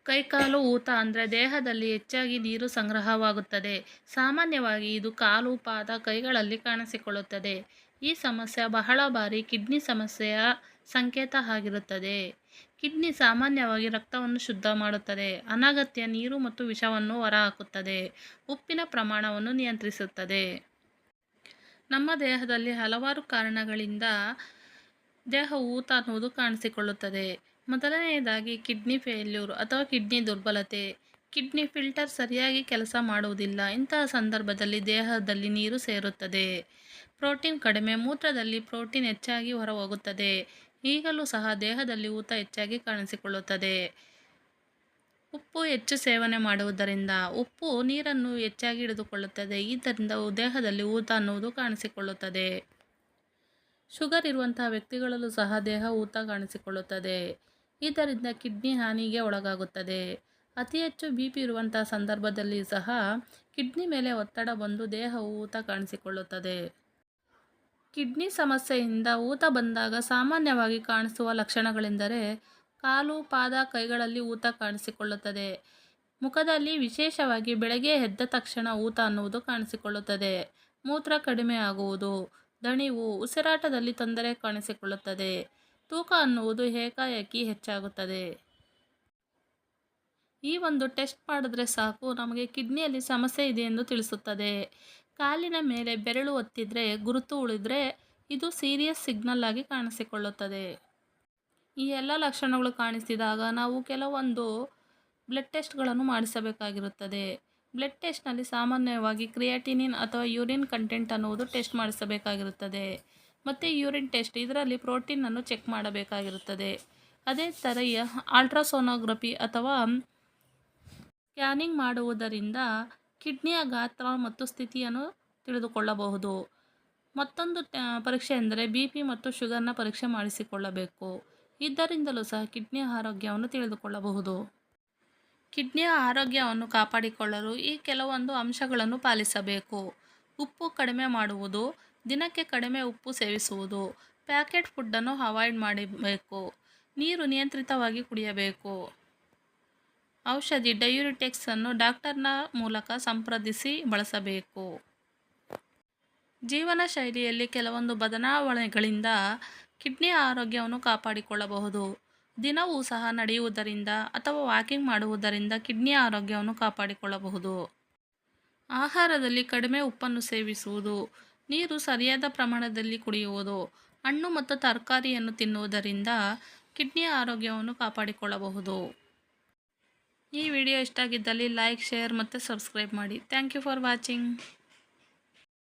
ಕೈಕಾಲು ಊತ ಅಂದರೆ ದೇಹದಲ್ಲಿ ಹೆಚ್ಚಾಗಿ ನೀರು ಸಂಗ್ರಹವಾಗುತ್ತದೆ. ಸಾಮಾನ್ಯವಾಗಿ ಇದು ಕಾಲು, ಪಾದ, ಕೈಗಳಲ್ಲಿ ಕಾಣಿಸಿಕೊಳ್ಳುತ್ತದೆ. ಈ ಸಮಸ್ಯೆ ಬಹಳ ಬಾರಿ ಕಿಡ್ನಿ ಸಮಸ್ಯೆಯ ಸಂಕೇತ ಆಗಿರುತ್ತದೆ. ಕಿಡ್ನಿ ಸಾಮಾನ್ಯವಾಗಿ ರಕ್ತವನ್ನು ಶುದ್ಧ ಮಾಡುತ್ತದೆ, ಅನಗತ್ಯ ನೀರು ಮತ್ತು ವಿಷವನ್ನು ಹೊರಹಾಕುತ್ತದೆ, ಉಪ್ಪಿನ ಪ್ರಮಾಣವನ್ನು ನಿಯಂತ್ರಿಸುತ್ತದೆ. ನಮ್ಮ ದೇಹದಲ್ಲಿ ಹಲವಾರು ಕಾರಣಗಳಿಂದ ದೇಹ ಊತ ಅನ್ನುವುದು ಕಾಣಿಸಿಕೊಳ್ಳುತ್ತದೆ. ಮೊದಲನೆಯದಾಗಿ ಕಿಡ್ನಿ ಫೇಲ್ಯೂರ್ ಅಥವಾ ಕಿಡ್ನಿ ದುರ್ಬಲತೆ. ಕಿಡ್ನಿ ಫಿಲ್ಟರ್ ಸರಿಯಾಗಿ ಕೆಲಸ ಮಾಡುವುದಿಲ್ಲ. ಇಂತಹ ಸಂದರ್ಭದಲ್ಲಿ ದೇಹದಲ್ಲಿ ನೀರು ಸೇರುತ್ತದೆ. ಪ್ರೋಟೀನ್ ಕಡಿಮೆ. ಮೂತ್ರದಲ್ಲಿ ಪ್ರೋಟೀನ್ ಹೆಚ್ಚಾಗಿ ಹೊರಹೋಗುತ್ತದೆ. ಈಗಲೂ ಸಹ ದೇಹದಲ್ಲಿ ಊತ ಹೆಚ್ಚಾಗಿ ಕಾಣಿಸಿಕೊಳ್ಳುತ್ತದೆ. ಉಪ್ಪು ಹೆಚ್ಚು ಸೇವನೆ ಮಾಡುವುದರಿಂದ ಉಪ್ಪು ನೀರನ್ನು ಹೆಚ್ಚಾಗಿ ಹಿಡಿದುಕೊಳ್ಳುತ್ತದೆ. ಇದರಿಂದ ದೇಹದಲ್ಲಿ ಊತ ಅನ್ನುವುದು ಕಾಣಿಸಿಕೊಳ್ಳುತ್ತದೆ. ಶುಗರ್ ಇರುವಂತಹ ವ್ಯಕ್ತಿಗಳಲ್ಲೂ ಸಹ ದೇಹ ಊತ ಕಾಣಿಸಿಕೊಳ್ಳುತ್ತದೆ. ಇದರಿಂದ ಕಿಡ್ನಿ ಹಾನಿಗೆ ಒಳಗಾಗುತ್ತದೆ. ಅತಿ ಹೆಚ್ಚು ಬಿಪಿ ಇರುವಂತಹ ಸಂದರ್ಭದಲ್ಲಿ ಸಹ ಕಿಡ್ನಿ ಮೇಲೆ ಒತ್ತಡ ಬಂದು ದೇಹವು ಊತ ಕಾಣಿಸಿಕೊಳ್ಳುತ್ತದೆ. ಕಿಡ್ನಿ ಸಮಸ್ಯೆಯಿಂದ ಊತ ಬಂದಾಗ ಸಾಮಾನ್ಯವಾಗಿ ಕಾಣಿಸುವ ಲಕ್ಷಣಗಳೆಂದರೆ ಕಾಲು, ಪಾದ, ಕೈಗಳಲ್ಲಿ ಊತ ಕಾಣಿಸಿಕೊಳ್ಳುತ್ತದೆ. ಮುಖದಲ್ಲಿ ವಿಶೇಷವಾಗಿ ಬೆಳಗ್ಗೆ ಎದ್ದ ತಕ್ಷಣ ಊತ ಅನ್ನುವುದು ಕಾಣಿಸಿಕೊಳ್ಳುತ್ತದೆ. ಮೂತ್ರ ಕಡಿಮೆ ಆಗುವುದು, ದಣಿವು, ಉಸಿರಾಟದಲ್ಲಿ ತೊಂದರೆ ಕಾಣಿಸಿಕೊಳ್ಳುತ್ತದೆ. ತೂಕ ಅನ್ನುವುದು ಏಕಾಏಕಿ ಹೆಚ್ಚಾಗುತ್ತದೆ. ಈ ಒಂದು ಟೆಸ್ಟ್ ಮಾಡಿದ್ರೆ ಸಾಕು ನಮಗೆ ಕಿಡ್ನಿಯಲ್ಲಿ ಸಮಸ್ಯೆ ಇದೆ ಎಂದು ತಿಳಿಸುತ್ತದೆ. ಕಾಲಿನ ಮೇಲೆ ಬೆರಳು ಒತ್ತಿದ್ರೆ ಗುರುತು ಉಳಿದ್ರೆ ಇದು ಸೀರಿಯಸ್ ಸಿಗ್ನಲ್ ಆಗಿ ಕಾಣಿಸಿಕೊಳ್ಳುತ್ತದೆ. ಈ ಎಲ್ಲ ಲಕ್ಷಣಗಳು ಕಾಣಿಸಿದಾಗ ನಾವು ಕೆಲವೊಂದು ಬ್ಲಡ್ ಟೆಸ್ಟ್ಗಳನ್ನು ಮಾಡಿಸಬೇಕಾಗಿರುತ್ತದೆ. ಬ್ಲಡ್ ಟೆಸ್ಟ್ನಲ್ಲಿ ಸಾಮಾನ್ಯವಾಗಿ ಕ್ರಿಯಾಟಿನಿನ್ ಅಥವಾ ಯೂರಿನ್ ಕಂಟೆಂಟ್ ಅನ್ನುವುದು ಟೆಸ್ಟ್ ಮಾಡಿಸಬೇಕಾಗಿರುತ್ತದೆ. ಮತ್ತು ಯೂರಿನ್ ಟೆಸ್ಟ್ ಇದರಲ್ಲಿ ಪ್ರೋಟೀನನ್ನು ಚೆಕ್ ಮಾಡಬೇಕಾಗಿರುತ್ತದೆ. ಅದೇ ಥರ ಅಲ್ಟ್ರಾಸೋನೋಗ್ರಫಿ ಅಥವಾ ಸ್ಕ್ಯಾನಿಂಗ್ ಮಾಡುವುದರಿಂದ ಕಿಡ್ನಿಯ ಗಾತ್ರ ಮತ್ತು ಸ್ಥಿತಿಯನ್ನು ತಿಳಿದುಕೊಳ್ಳಬಹುದು. ಮತ್ತೊಂದು ಪರೀಕ್ಷೆ ಎಂದರೆ ಬಿಪಿ ಮತ್ತು ಶುಗರ್ನ ಪರೀಕ್ಷೆ ಮಾಡಿಸಿಕೊಳ್ಳಬೇಕು. ಇದರಿಂದಲೂ ಸಹ ಕಿಡ್ನಿಯ ಆರೋಗ್ಯವನ್ನು ತಿಳಿದುಕೊಳ್ಳಬಹುದು. ಕಿಡ್ನಿಯ ಆರೋಗ್ಯವನ್ನು ಕಾಪಾಡಿಕೊಳ್ಳಲು ಈ ಕೆಲವೊಂದು ಅಂಶಗಳನ್ನು ಪಾಲಿಸಬೇಕು. ಉಪ್ಪು ಕಡಿಮೆ ಮಾಡುವುದು, ದಿನಕ್ಕೆ ಕಡಿಮೆ ಉಪ್ಪು ಸೇವಿಸುವುದು, ಪ್ಯಾಕೆಟ್ ಫುಡ್ಡನ್ನು ಅವಾಯ್ಡ್ ಮಾಡಬೇಕು, ನೀರು ನಿಯಂತ್ರಿತವಾಗಿ ಕುಡಿಯಬೇಕು. ಔಷಧಿ ಡಯೂರಿಟಿಕ್ಸ್ ಅನ್ನು ಡಾಕ್ಟರ್ನ ಮೂಲಕ ಸಂಪ್ರದಿಸಿ ಬಳಸಬೇಕು. ಜೀವನ ಶೈಲಿಯಲ್ಲಿ ಕೆಲವೊಂದು ಬದಲಾವಣೆಗಳಿಂದ ಕಿಡ್ನಿಯ ಆರೋಗ್ಯವನ್ನು ಕಾಪಾಡಿಕೊಳ್ಳಬಹುದು. ದಿನವೂ ಸಹ ನಡೆಯುವುದರಿಂದ ಅಥವಾ ವಾಕಿಂಗ್ ಮಾಡುವುದರಿಂದ ಕಿಡ್ನಿಯ ಆರೋಗ್ಯವನ್ನು ಕಾಪಾಡಿಕೊಳ್ಳಬಹುದು. ಆಹಾರದಲ್ಲಿ ಕಡಿಮೆ ಉಪ್ಪನ್ನು ಸೇವಿಸುವುದು, ನೀರು ಸರಿಯಾದ ಪ್ರಮಾಣದಲ್ಲಿ ಕುಡಿಯುವುದು, ಹಣ್ಣು ಮತ್ತು ತರಕಾರಿಯನ್ನು ತಿನ್ನುವುದರಿಂದ ಕಿಡ್ನಿಯ ಆರೋಗ್ಯವನ್ನು ಕಾಪಾಡಿಕೊಳ್ಳಬಹುದು. ಈ ವಿಡಿಯೋ ಇಷ್ಟ ಆಗಿದ್ದಲ್ಲಿ ಲೈಕ್, ಶೇರ್ ಮತ್ತು ಸಬ್ಸ್ಕ್ರೈಬ್ ಮಾಡಿ. Thank you for watching.